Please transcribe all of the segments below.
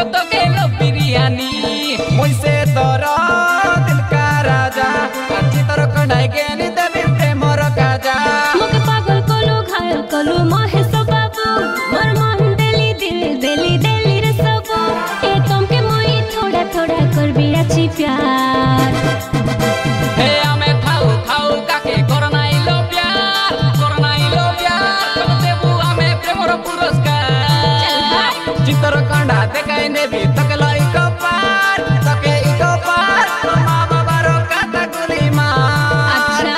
मुइलो तो केलो बिरयानी मुझसे तोरा दिल का राजा अच्छी तरह कढ़ाई के नी देवी प्रेम रखाजा मुके पागल कोलू घायल कोलू महेश बाबू मोर मन देली रे सबू ए तुम के मोई थोड़ा थोड़ा कर बियाची प्यार हे हमें खाऊ काके करना इलो प्यार तब देबू हमें प्रेम रो पुरस्कार चितर कंडा देखाई नेबी तकला इको पार तके इको पार माँ बाबा रो काटा गुली मार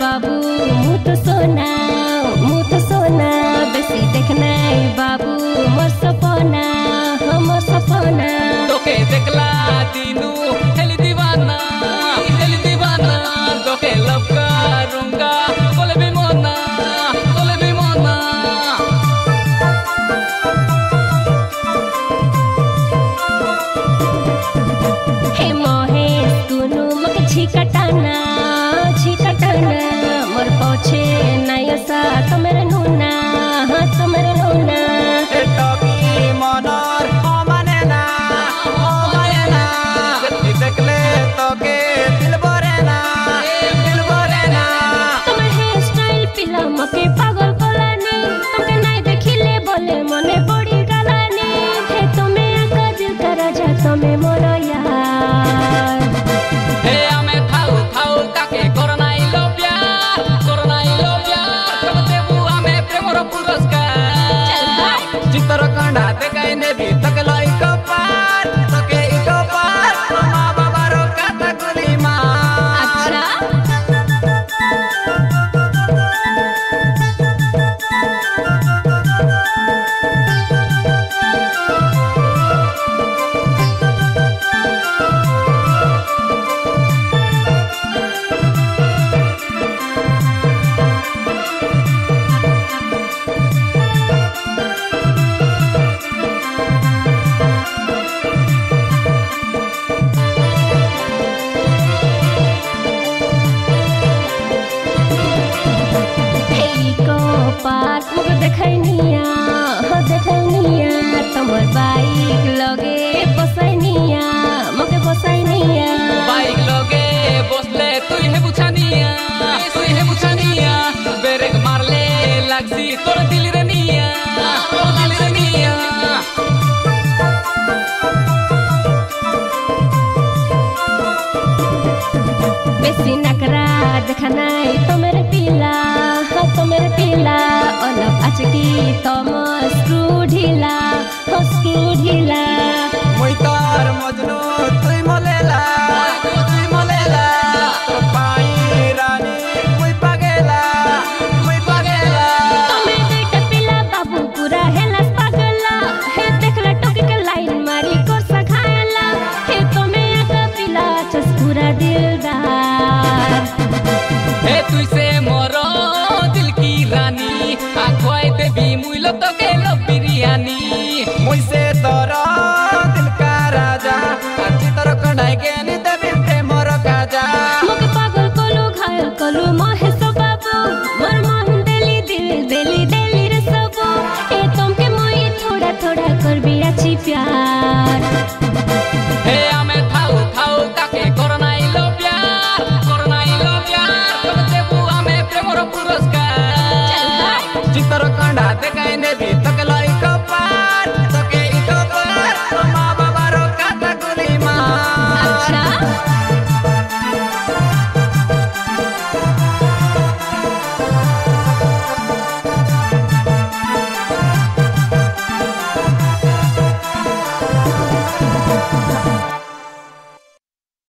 बाबू मुँह तो सोना बेसी देखना बाबू मोर सपना तोके देखला दिनू हेली दीवाना तोके लव करूंगा बोले भी मोना हे महेश तुनु मके छिकटाना मोर पछे नाय सा तमेरे नूना ए टॉपी मनर ओ माने ना देखले तोके दिल भरे ना तुम्हारे हेयर स्टाइल पिला मके पागल कोलानी तुमके नाय देखिले बोले मने बड़ी गालानी हे तुमे आका दिल का राजा तुमे मोर यार हे हमें खाऊ काके करना इलो प्यार तब देबू हमें प्रेम रो पुरस्कार चितर कंडा देखाई नेबी तकला इको पार तके इको पार माँ बाबा रो काटा गुली मार पार मुके देखैनिया तमर बाइक लगे बसैनिया बाइक लगे बसले तुई हे बुछानिया ब्रेक मारले लागसी तोर दिल रे निया बेसी नकरा देखनाई तमेरे पिला अलग आचकी तम स्क्रू ढीला मुई तार मजनू तुई मलेला पाई रानी मुई पागेला तमे दुईटा पिला बाबू पूरा हेला पागला हे देखला टोकी के लाइन मारी कोर सखायला हे तमे आका पिला चस पूरा दिलदार हे तुई से मोरो दिल की रानी आखवाई देवी मुइलो तो केलो बिरयानी मुझसे तोरा दिल का राजा अच्छी तरह कढ़ाई के नी देवी प्रेम रखाजा मुके पागल कोलू घायल कोलू महेश बाबू मोर मन देली रे सबू ए तुमके मोई थोड़ा थोड़ा कर बियाची प्यार हे हमें खाऊ काके करना इलो प्यार तब देबू हमें प्रेम रो पुरस्कार चितर कंडा देखाई नेबी